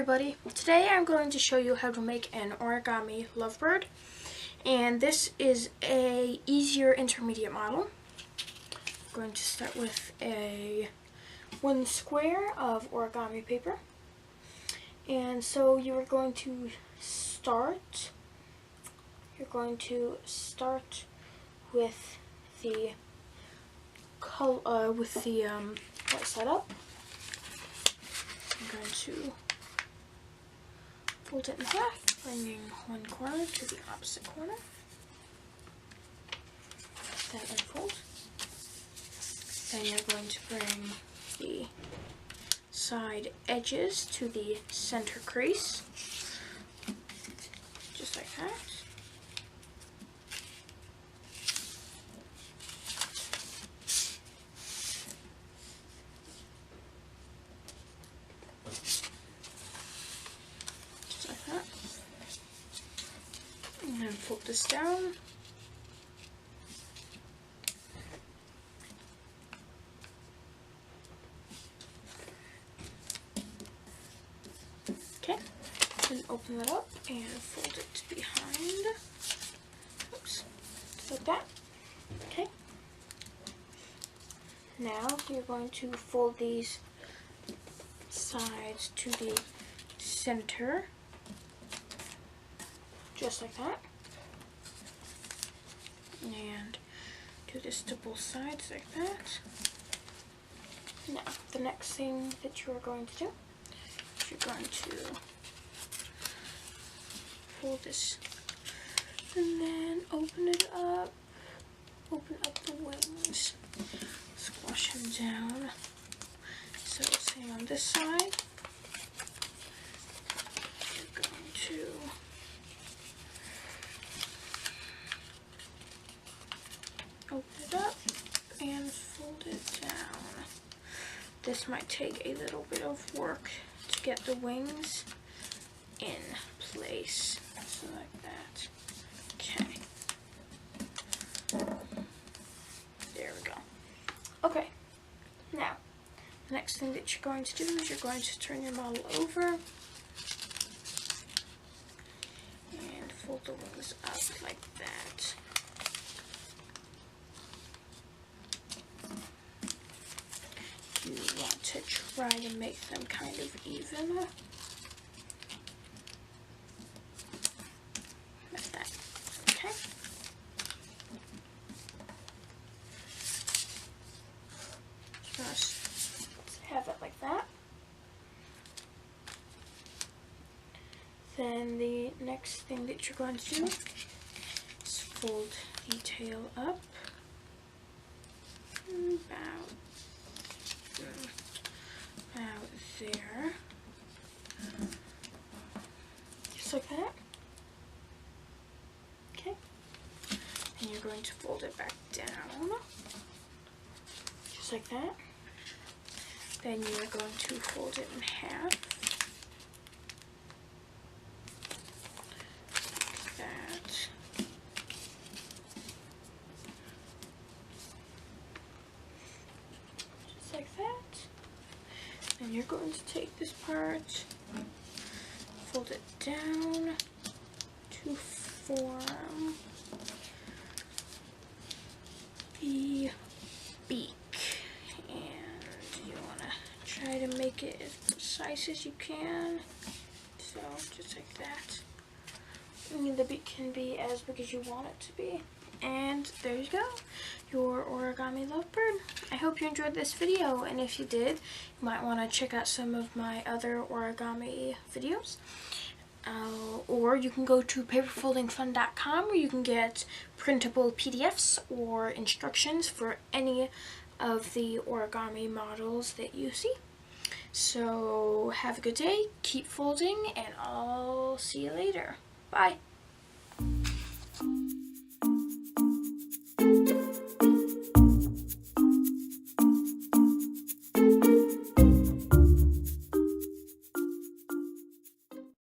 everybody, today I'm going to show you how to make an origami lovebird, and this is a easier intermediate model. I'm going to start with a 1 square of origami paper, and so you are going to start with the white setup. I'm going to fold it in half, bringing one corner to the opposite corner. Then unfold. Then you're going to bring the side edges to the center crease, just like that. And then fold this down. Okay, then open that up and fold it behind. Oops, like that. Okay. Now you're going to fold these sides to the center, just like that, and do this to both sides like that. Now, the next thing that you are going to do is you're going to fold this and then open it up, open up the wings, squash them down. So same on this side. You're going to open it up and fold it down. This might take a little bit of work to get the wings in place. So like that. Okay. There we go. Okay. Now, the next thing that you're going to do is you're going to turn your model over and fold the wings up like that. You want to try to make them kind of even. Like that. Okay. Just have it like that. Then the next thing that you're going to do is fold the tail up about there, just like that. Okay, and you're going to fold it back down, just like that. Then you are going to fold it in half, like that. Just like that. And you're going to take this part, fold it down to form the beak, and you want to try to make it as precise as you can, so just like that. And the beak can be as big as you want it to be. And there you go, your origami lovebird. I hope you enjoyed this video, and if you did, you might want to check out some of my other origami videos. Or you can go to paperfoldingfun.com where you can get printable PDFs or instructions for any of the origami models that you see. So have a good day, keep folding, and I'll see you later. Bye.